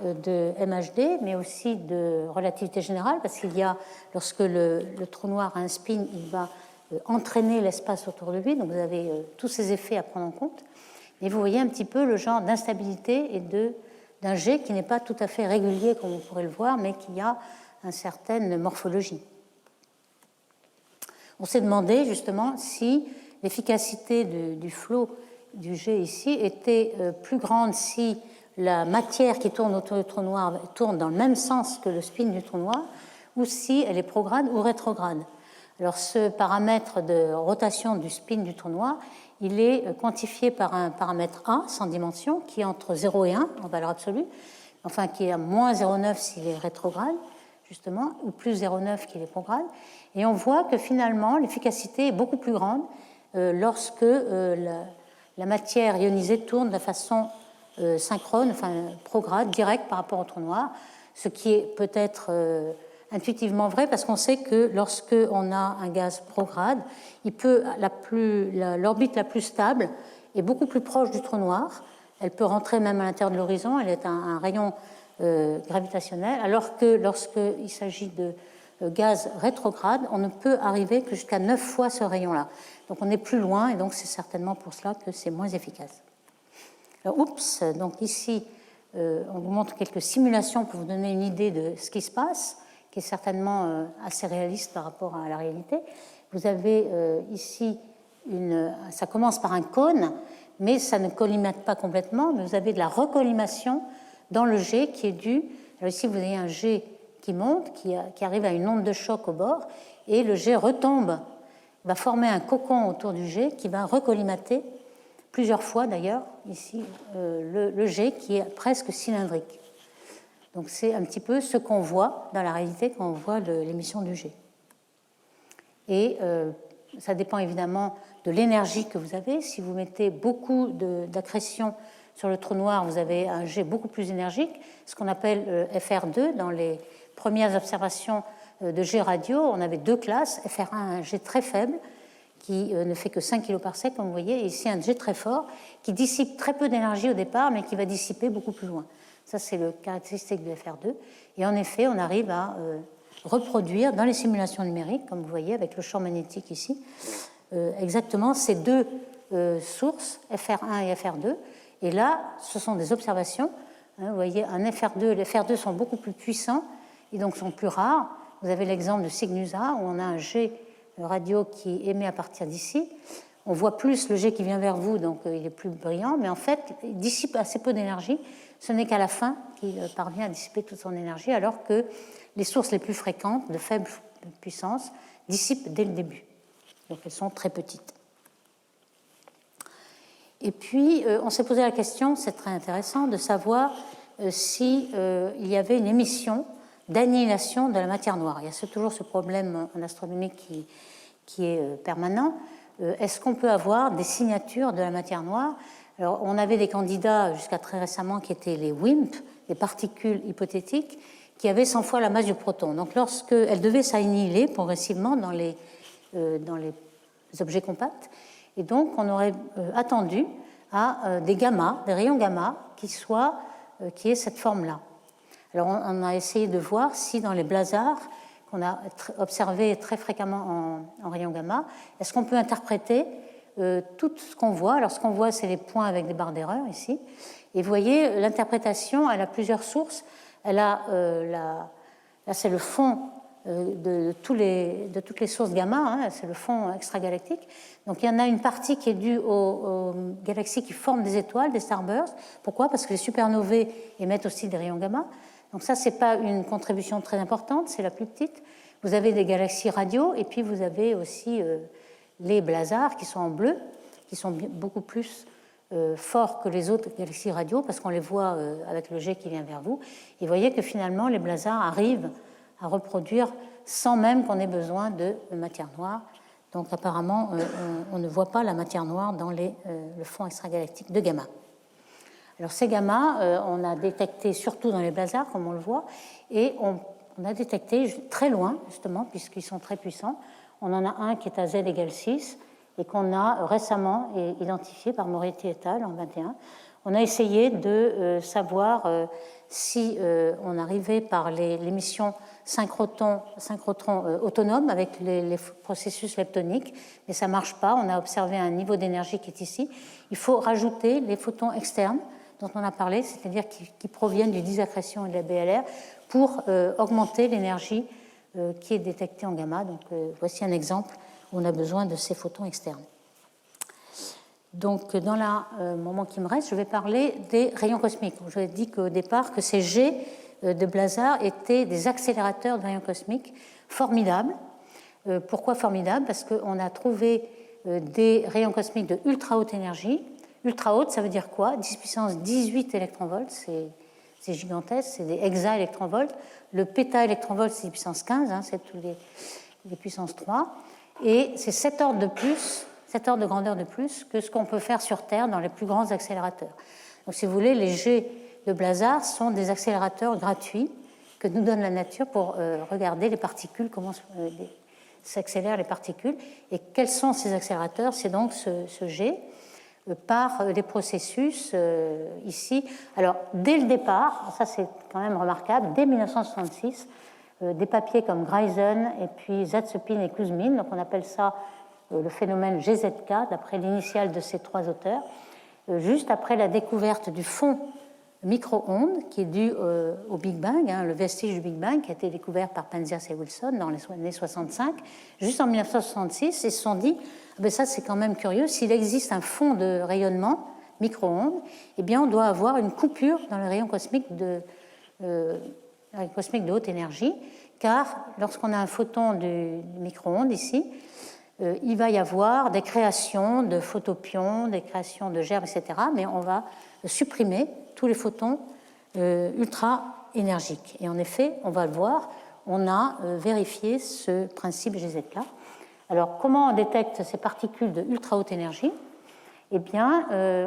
de MHD, mais aussi de relativité générale, parce qu'il y a, lorsque le trou noir a un spin, il va entraîner l'espace autour de lui, donc vous avez tous ces effets à prendre en compte. Et vous voyez un petit peu le genre d'instabilité et d'un jet qui n'est pas tout à fait régulier, comme on pourrait le voir, mais qui a une certaine morphologie. On s'est demandé justement si l'efficacité du flot du jet ici était plus grande si la matière qui tourne autour du trou noir tourne dans le même sens que le spin du trou noir, ou si elle est prograde ou rétrograde. Alors ce paramètre de rotation du spin du trou noir, il est quantifié par un paramètre A sans dimension qui est entre 0 et 1 en valeur absolue, enfin qui est à moins 0,9 s'il est rétrograde, justement, ou plus 0,9 qu'il est prograde. Et on voit que finalement l'efficacité est beaucoup plus grande lorsque la matière ionisée tourne de façon synchrone, enfin prograde, directe par rapport au trou noir, ce qui est peut-être intuitivement vrai parce qu'on sait que lorsque on a un gaz prograde, l'orbite la plus stable est beaucoup plus proche du trou noir. Elle peut rentrer même à l'intérieur de l'horizon, elle est un rayon gravitationnel, alors que lorsqu'il s'agit de gaz rétrograde, on ne peut arriver que jusqu'à 9 fois ce rayon-là. Donc on est plus loin, et donc c'est certainement pour cela que c'est moins efficace. Alors, donc ici, on vous montre quelques simulations pour vous donner une idée de ce qui se passe, qui est certainement assez réaliste par rapport à la réalité. Vous avez ici, ça commence par un cône, mais ça ne collimate pas complètement, mais vous avez de la recollimation dans le jet qui est dû. Alors ici, vous avez un jet qui monte, qui arrive à une onde de choc au bord, et le jet retombe, va former un cocon autour du jet qui va recollimater plusieurs fois d'ailleurs, ici, le jet qui est presque cylindrique. Donc c'est un petit peu ce qu'on voit dans la réalité quand on voit l'émission du jet. Et ça dépend évidemment de l'énergie que vous avez. Si vous mettez beaucoup d'accrétion sur le trou noir, vous avez un jet beaucoup plus énergique, ce qu'on appelle FR2. Dans les premières observations de jet radio, on avait 2 classes, FR1, un jet très faible, qui ne fait que 5 kg par sec, comme vous voyez, et ici un jet très fort, qui dissipe très peu d'énergie au départ, mais qui va dissiper beaucoup plus loin. Ça, c'est le caractéristique de FR2. Et en effet, on arrive à reproduire dans les simulations numériques, comme vous voyez avec le champ magnétique ici, exactement ces 2 sources, FR1 et FR2. Et là, ce sont des observations. Vous voyez, un FR2, les FR2 sont beaucoup plus puissants et donc sont plus rares. Vous avez l'exemple de Cygnus A, où on a un jet radio qui émet à partir d'ici. On voit plus le jet qui vient vers vous, donc il est plus brillant, mais en fait, il dissipe assez peu d'énergie. Ce n'est qu'à la fin qu'il parvient à dissiper toute son énergie, alors que les sources les plus fréquentes, de faible puissance, dissipent dès le début. Donc elles sont très petites. Et puis, on s'est posé la question, c'est très intéressant, de savoir s'il y avait une émission d'annihilation de la matière noire. Il y a toujours ce problème en astronomie qui est permanent. Est-ce qu'on peut avoir des signatures de la matière noire? Alors, on avait des candidats jusqu'à très récemment qui étaient les WIMP, les particules hypothétiques, qui avaient 100 fois la masse du proton. Donc, lorsqu'elles devaient s'annihiler progressivement dans les objets compacts, et donc on aurait attendu à des gamma, des rayons gamma, qui aient cette forme-là. Alors, on a essayé de voir si dans les blazars, qu'on a observé très fréquemment en rayons gamma, est-ce qu'on peut interpréter tout ce qu'on voit. Alors, ce qu'on voit, c'est les points avec des barres d'erreur ici. Et vous voyez, l'interprétation, elle a plusieurs sources. Elle a, là, c'est le fond de toutes les sources gamma, hein, c'est le fond extragalactique. Donc, il y en a une partie qui est due aux galaxies qui forment des étoiles, des starbursts. Pourquoi? Parce que les supernovae émettent aussi des rayons gamma. Donc ça, ce n'est pas une contribution très importante, c'est la plus petite. Vous avez des galaxies radio, et puis vous avez aussi les blazars qui sont en bleu, qui sont beaucoup plus forts que les autres galaxies radio, parce qu'on les voit avec le jet qui vient vers vous. Et vous voyez que finalement, les blazars arrivent à reproduire sans même qu'on ait besoin de matière noire. Donc apparemment, on ne voit pas la matière noire dans le fond extragalactique de gamma. Alors ces gamma, on a détecté surtout dans les blazars, comme on le voit, et on a détecté très loin, justement, puisqu'ils sont très puissants. On en a un qui est à z égale 6 et qu'on a récemment identifié par Moretti et al. En 2021. On a essayé de savoir si on arrivait par l'émission synchrotron autonome avec les processus leptoniques, mais ça ne marche pas. On a observé un niveau d'énergie qui est ici. Il faut rajouter les photons externes dont on a parlé, c'est-à-dire qui proviennent du disaccrétion et de la BLR, pour augmenter l'énergie qui est détectée en gamma. Donc voici un exemple où on a besoin de ces photons externes. Donc dans le moment qui me reste, je vais parler des rayons cosmiques. Je vous ai dit qu'au départ que ces jets de blazar étaient des accélérateurs de rayons cosmiques formidables. Pourquoi formidables? Parce qu'on a trouvé des rayons cosmiques de ultra haute énergie. Ultra haute, ça veut dire quoi? 10 puissance 18 électronvolts, c'est gigantesque, c'est des hexaélectronvolts. Le pétaélectronvolt, c'est 10 puissance 15, hein, c'est tous les puissances 3. Et c'est 7 ordres de grandeur de plus que ce qu'on peut faire sur Terre dans les plus grands accélérateurs. Donc, si vous voulez, les jets de blazar sont des accélérateurs gratuits que nous donne la nature pour regarder les particules, comment s'accélèrent les particules. Et quels sont ces accélérateurs? C'est donc ce G par des processus ici. Alors, dès le départ, ça c'est quand même remarquable, dès 1966, des papiers comme Greisen et puis Zatsepin et Kuzmin, donc on appelle ça le phénomène GZK, d'après l'initiale de ces trois auteurs, juste après la découverte du fond micro-ondes qui est dû au Big Bang, le vestige du Big Bang qui a été découvert par Penzias et Wilson dans les années 65. Juste en 1966, ils se sont dit, ça c'est quand même curieux, s'il existe un fond de rayonnement micro-ondes, eh bien on doit avoir une coupure dans le rayon cosmique de haute énergie, car lorsqu'on a un photon du micro-ondes ici, il va y avoir des créations de photopions, des créations de germes, etc., mais on va supprimer tous les photons ultra-énergiques. Et en effet, on va le voir, on a vérifié ce principe GZK. Alors, comment on détecte ces particules de ultra-haute énergie? Eh bien,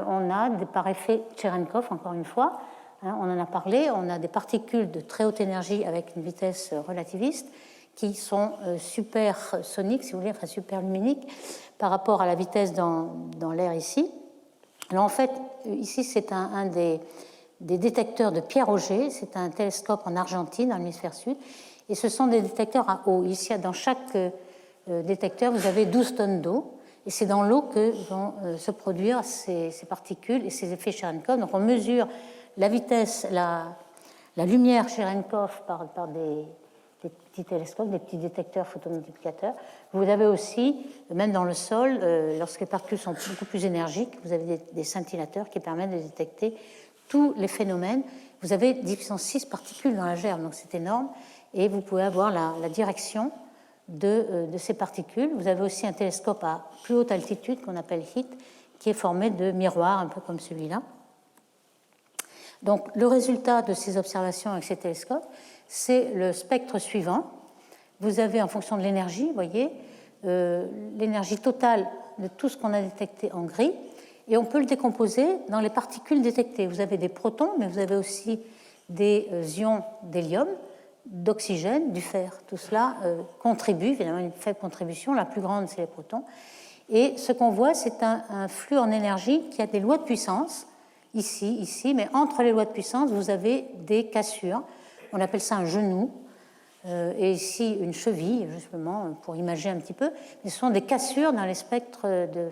on a, par effet Cherenkov, encore une fois, on en a parlé, on a des particules de très haute énergie avec une vitesse relativiste qui sont supersoniques, si vous voulez, enfin superluminiques, par rapport à la vitesse dans l'air ici. Alors en fait, ici, c'est un des détecteurs de Pierre Auger, c'est un télescope en Argentine, dans l'hémisphère sud, et ce sont des détecteurs à eau. Ici, dans chaque détecteur, vous avez 12 tonnes d'eau, et c'est dans l'eau que vont se produire ces particules et ces effets Cherenkov. Donc on mesure la vitesse, la lumière Cherenkov par des petits télescopes, des petits détecteurs photomultiplicateurs. Vous avez aussi, même dans le sol, lorsque les particules sont beaucoup plus énergiques, vous avez des scintillateurs qui permettent de détecter tous les phénomènes. Vous avez 10 puissance 6 particules dans la germe, donc c'est énorme, et vous pouvez avoir la direction de ces particules. Vous avez aussi un télescope à plus haute altitude qu'on appelle HIT, qui est formé de miroirs, un peu comme celui-là. Donc le résultat de ces observations avec ces télescopes, c'est le spectre suivant. Vous avez, en fonction de l'énergie, vous voyez, l'énergie totale de tout ce qu'on a détecté en gris, et on peut le décomposer dans les particules détectées. Vous avez des protons, mais vous avez aussi des ions d'hélium, d'oxygène, du fer. Tout cela contribue, évidemment, une faible contribution. La plus grande, c'est les protons. Et ce qu'on voit, c'est un flux en énergie qui a des lois de puissance, ici, mais entre les lois de puissance, vous avez des cassures. On appelle ça un genou, et ici une cheville, justement, pour imager un petit peu. Mais ce sont des cassures dans les spectres de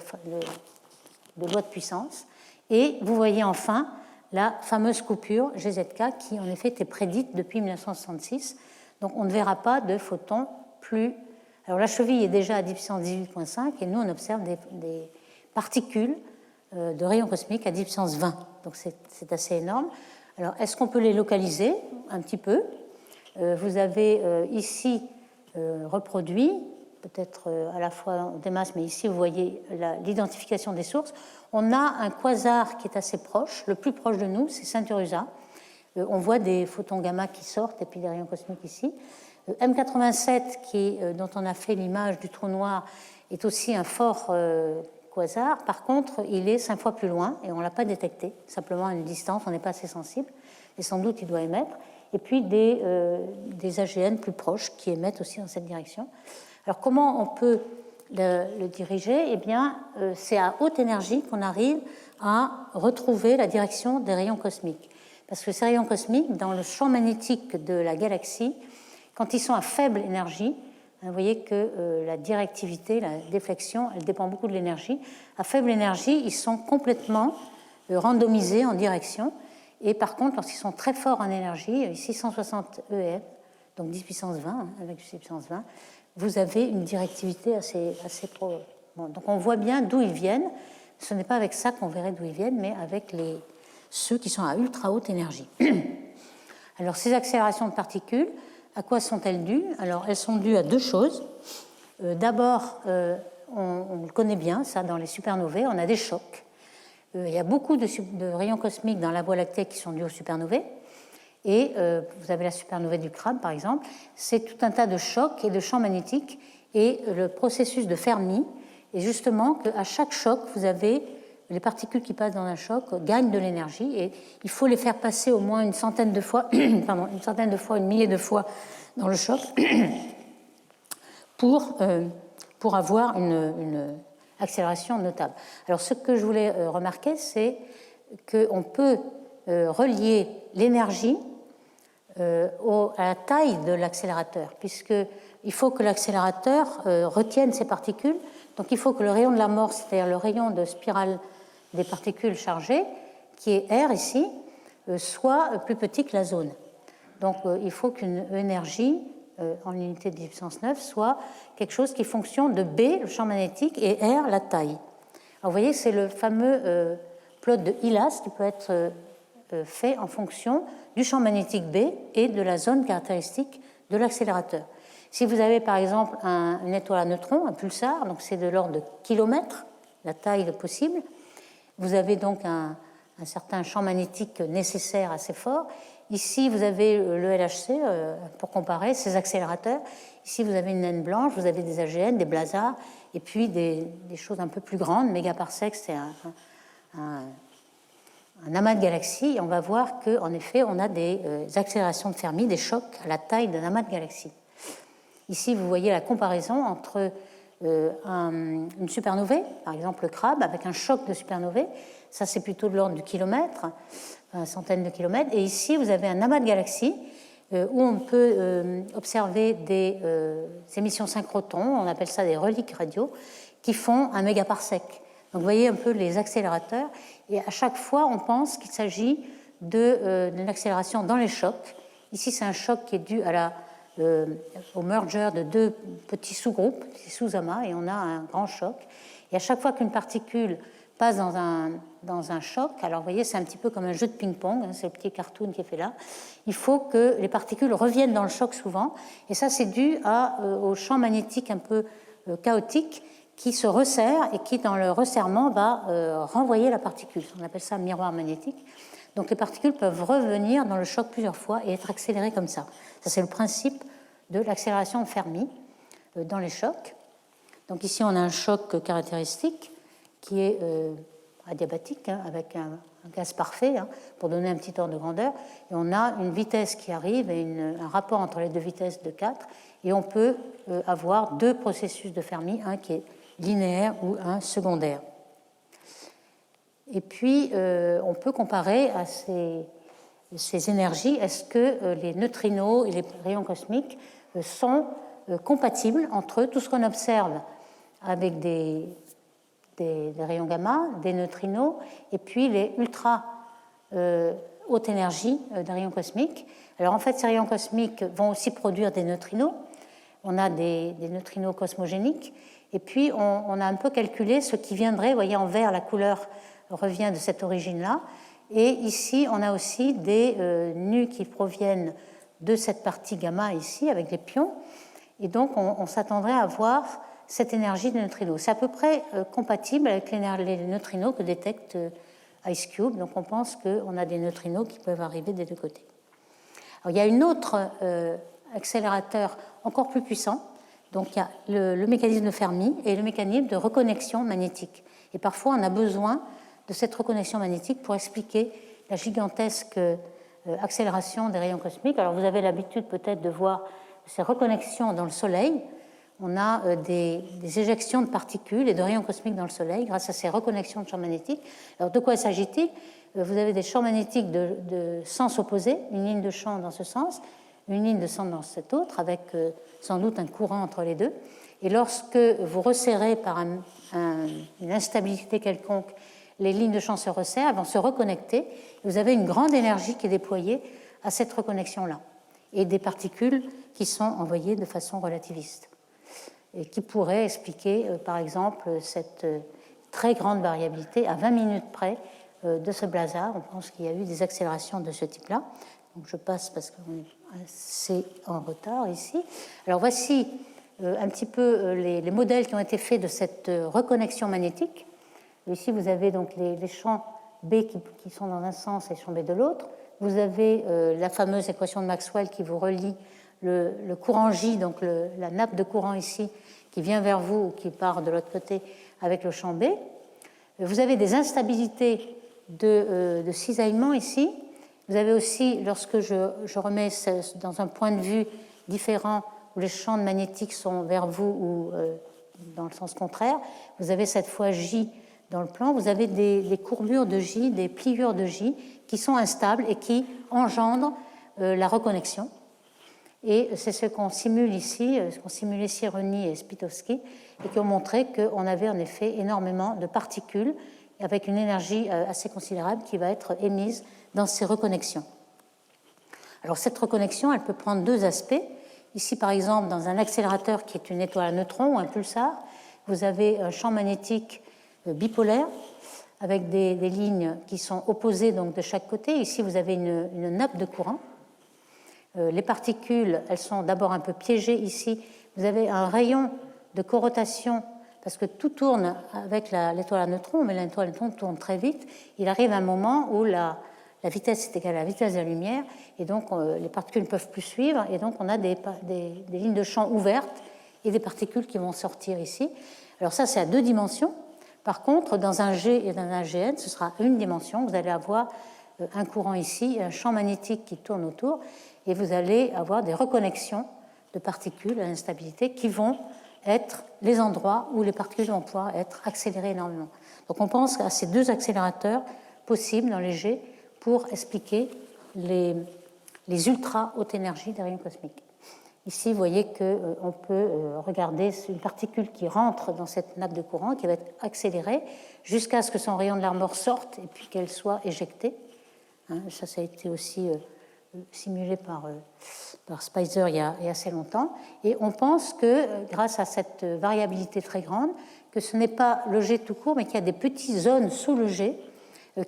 lois de puissance. Et vous voyez enfin la fameuse coupure GZK qui, en effet, était prédite depuis 1966. Donc on ne verra pas de photons plus... Alors la cheville est déjà à 10 puissance 18,5, et nous, on observe des particules de rayons cosmiques à 10 puissance 20. Donc c'est assez énorme. Alors, est-ce qu'on peut les localiser un petit peu? Vous avez ici reproduit, peut-être à la fois des masses, mais ici vous voyez l'identification des sources. On a un quasar qui est assez proche, le plus proche de nous, c'est Ceinturusa. On voit des photons gamma qui sortent et puis des rayons cosmiques ici. M87, dont on a fait l'image du trou noir, est aussi un fort quasar. Par contre, il est 5 fois plus loin et on ne l'a pas détecté, simplement à une distance, on n'est pas assez sensible, et sans doute il doit émettre. Et puis des AGN plus proches qui émettent aussi dans cette direction. Alors comment on peut le diriger? Eh bien, c'est à haute énergie qu'on arrive à retrouver la direction des rayons cosmiques. Parce que ces rayons cosmiques, dans le champ magnétique de la galaxie, quand ils sont à faible énergie, vous voyez que la directivité, la déflexion, elle dépend beaucoup de l'énergie. À faible énergie, ils sont complètement randomisés en direction. Et par contre, lorsqu'ils sont très forts en énergie, ici 160 EM, donc 10 puissance 20, avec 10 puissance 20, vous avez une directivité assez bon, donc on voit bien d'où ils viennent. Ce n'est pas avec ça qu'on verrait d'où ils viennent, mais avec ceux qui sont à ultra haute énergie. Alors ces accélérations de particules, à quoi sont-elles dues? Alors elles sont dues à deux choses. D'abord, on le connaît bien, ça, dans les supernovae, on a des chocs. Il y a beaucoup de rayons cosmiques dans la Voie lactée qui sont dus aux supernovae. Et vous avez la supernovae du Crabe, par exemple. C'est tout un tas de chocs et de champs magnétiques. Et le processus de Fermi est justement qu'à chaque choc, vous avez les particules qui passent dans un choc gagnent de l'énergie et il faut les faire passer au moins une centaine de fois, une millier de fois dans le choc pour avoir une accélération notable. Alors ce que je voulais remarquer, c'est qu'on peut relier l'énergie à la taille de l'accélérateur, puisqu'il faut que l'accélérateur retienne ces particules. Donc il faut que le rayon de l'amorce, c'est-à-dire le rayon de spirale des particules chargées, qui est R ici, soit plus petit que la zone. Donc il faut qu'une énergie en unité de puissance 9 soit quelque chose qui fonctionne de B, le champ magnétique, et R, la taille. Alors vous voyez, c'est le fameux plot de Hillas qui peut être fait en fonction du champ magnétique B et de la zone caractéristique de l'accélérateur. Si vous avez par exemple une étoile à neutrons, un pulsar, donc c'est de l'ordre de kilomètres, la taille possible, vous avez donc un certain champ magnétique nécessaire assez fort. Ici, vous avez le LHC, pour comparer, ces accélérateurs. Ici, vous avez une naine blanche, vous avez des AGN, des blazars, et puis des choses un peu plus grandes, mégaparsecs, c'est un amas de galaxies. Et on va voir qu'en effet, on a des accélérations de Fermi, des chocs à la taille d'un amas de galaxies. Ici, vous voyez la comparaison entre une supernovae, par exemple le crabe, avec un choc de supernovae. Ça, c'est plutôt de l'ordre du kilomètre, centaines de kilomètres. Et ici, vous avez un amas de galaxies où on peut observer des émissions synchrotons, on appelle ça des reliques radio, qui font un mégaparsec. Donc, vous voyez un peu les accélérateurs. Et à chaque fois, on pense qu'il s'agit d'une accélération dans les chocs. Ici, c'est un choc qui est dû au merger de deux petits sous-groupes, des sous-amas, et on a un grand choc. Et à chaque fois qu'une particule passe dans un choc, alors vous voyez, c'est un petit peu comme un jeu de ping-pong, hein, c'est le petit cartoon qui est fait là, il faut que les particules reviennent dans le choc souvent, et ça c'est dû au champ magnétique un peu chaotique qui se resserre et qui, dans le resserrement, va renvoyer la particule. On appelle ça miroir magnétique. Donc les particules peuvent revenir dans le choc plusieurs fois et être accélérées comme ça. Ça, c'est le principe de l'accélération de Fermi dans les chocs. Donc ici, on a un choc caractéristique qui est adiabatique, hein, avec un gaz parfait, hein, pour donner un petit ordre de grandeur. Et on a une vitesse qui arrive et un rapport entre les deux vitesses de 4. Et on peut avoir deux processus de Fermi, un qui est linéaire ou un secondaire. Et puis, on peut comparer à ces énergies, est-ce que les neutrinos et les rayons cosmiques sont compatibles entre eux, tout ce qu'on observe avec des rayons gamma, des neutrinos, et puis les ultra haute énergie des rayons cosmiques. Alors en fait, ces rayons cosmiques vont aussi produire des neutrinos. On a des neutrinos cosmogéniques, et puis on a un peu calculé ce qui viendrait, vous voyez en vert, la couleur revient de cette origine-là. Et ici, on a aussi des nus qui proviennent de cette partie gamma ici, avec les pions. Et donc, on s'attendrait à voir cette énergie de neutrinos. C'est à peu près compatible avec les neutrinos que détecte IceCube. Donc, on pense qu'on a des neutrinos qui peuvent arriver des deux côtés. Alors, il y a une autre accélérateur encore plus puissant. Donc, il y a le mécanisme de Fermi et le mécanisme de reconnexion magnétique. Et parfois, on a besoin de cette reconnexion magnétique pour expliquer la gigantesque accélération des rayons cosmiques. Alors vous avez l'habitude peut-être de voir ces reconnexions dans le Soleil. On a des éjections de particules et de rayons cosmiques dans le Soleil grâce à ces reconnexions de champs magnétiques. Alors de quoi s'agit-il? Vous avez des champs magnétiques de sens opposés, une ligne de champ dans ce sens, une ligne de champ dans cet autre, avec sans doute un courant entre les deux. Et lorsque vous resserrez par une instabilité quelconque, les lignes de champ se resserrent, elles vont se reconnecter. Vous avez une grande énergie qui est déployée à cette reconnexion-là, et des particules qui sont envoyées de façon relativiste, et qui pourraient expliquer, par exemple, cette très grande variabilité à 20 minutes près de ce blazar. On pense qu'il y a eu des accélérations de ce type-là. Donc je passe parce qu'on est assez en retard ici. Alors voici un petit peu les modèles qui ont été faits de cette reconnexion magnétique. Ici, vous avez donc les champs B qui sont dans un sens et les champs B de l'autre. Vous avez la fameuse équation de Maxwell qui vous relie le courant J, donc la nappe de courant ici, qui vient vers vous ou qui part de l'autre côté avec le champ B. Vous avez des instabilités de cisaillement ici. Vous avez aussi, lorsque je remets dans un point de vue différent où les champs magnétiques sont vers vous ou dans le sens contraire, vous avez cette fois J dans le plan, vous avez des courbures de J, des pliures de J qui sont instables et qui engendrent la reconnexion. Et c'est ce qu'on simule ici, ce qu'ont simulé Sironi et Spitowski, et qui ont montré qu'on avait en effet énormément de particules avec une énergie assez considérable qui va être émise dans ces reconnexions. Alors cette reconnexion, elle peut prendre deux aspects. Ici, par exemple, dans un accélérateur qui est une étoile à neutrons ou un pulsar, vous avez un champ magnétique bipolaire avec des lignes qui sont opposées donc de chaque côté. Ici, vous avez une nappe de courant. Les particules, elles sont d'abord un peu piégées ici. Vous avez un rayon de corotation parce que tout tourne avec l'étoile à neutrons, mais l'étoile à neutrons tourne très vite. Il arrive un moment où la vitesse est égale à la vitesse de la lumière, et donc les particules ne peuvent plus suivre, et donc on a des lignes de champ ouvertes et des particules qui vont sortir ici. Alors ça, c'est à deux dimensions. Par contre, dans un G et dans un GN, ce sera une dimension. Vous allez avoir un courant ici, un champ magnétique qui tourne autour, et vous allez avoir des reconnexions de particules à l'instabilité qui vont être les endroits où les particules vont pouvoir être accélérées énormément. Donc on pense à ces deux accélérateurs possibles dans les G pour expliquer les ultra hautes énergies des rayons cosmiques. Ici, vous voyez qu'on peut regarder une particule qui rentre dans cette nappe de courant, qui va être accélérée jusqu'à ce que son rayon de l'armor sorte et puis qu'elle soit éjectée. Ça a été aussi simulé par Spitzer il y a assez longtemps. Et on pense que, grâce à cette variabilité très grande, que ce n'est pas le G tout court, mais qu'il y a des petites zones sous le G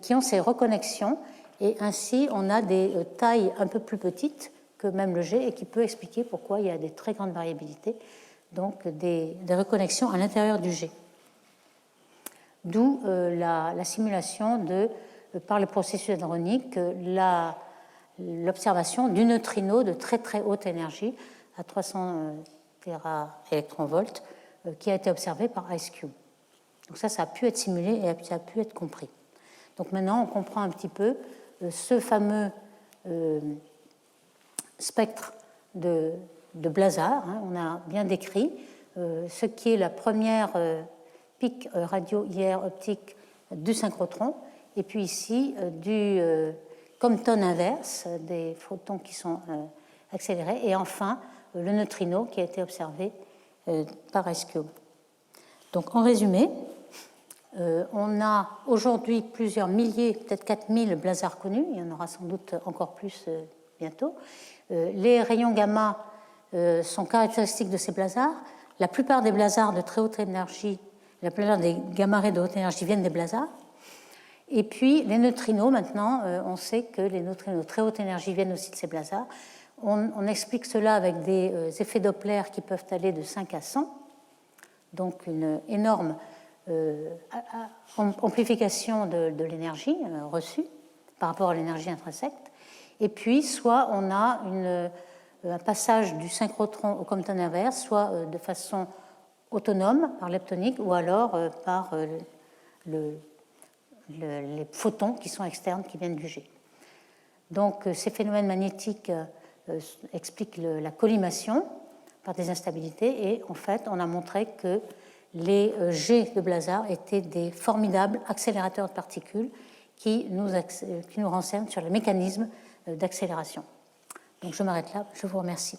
qui ont ces reconnexions. Et ainsi, on a des tailles un peu plus petites que même le G et qui peut expliquer pourquoi il y a des très grandes variabilités, donc des reconnexions à l'intérieur du G. D'où la simulation par le processus hadronique, l'observation du neutrino de très très haute énergie à 300 téraélectronvolts qui a été observé par IceCube. Donc ça a pu être simulé et ça a pu être compris. Donc maintenant, on comprend un petit peu ce fameux spectre de blazar. On a bien décrit ce qui est la première pic radio-IR optique du synchrotron, et puis ici du Compton inverse, des photons qui sont accélérés, et enfin le neutrino qui a été observé par IceCube. Donc en résumé, on a aujourd'hui plusieurs milliers, peut-être 4000 blazars connus, il y en aura sans doute encore plus bientôt. Les rayons gamma sont caractéristiques de ces blazars. La plupart des blazars de très haute énergie, la plupart des gamma-rays de haute énergie viennent des blazars. Et puis les neutrinos, maintenant, on sait que les neutrinos de très haute énergie viennent aussi de ces blazars. On explique cela avec des effets Doppler qui peuvent aller de 5 à 100, donc une énorme amplification de l'énergie reçue par rapport à l'énergie intrinsèque. Et puis, soit on a un passage du synchrotron au Compton inverse, soit de façon autonome par leptonique, ou alors par les photons qui sont externes, qui viennent du G. Donc, ces phénomènes magnétiques expliquent la collimation par des instabilités, et en fait, on a montré que les G de blazar étaient des formidables accélérateurs de particules qui nous renseignent sur les mécanismes d'accélération. Donc je m'arrête là, je vous remercie.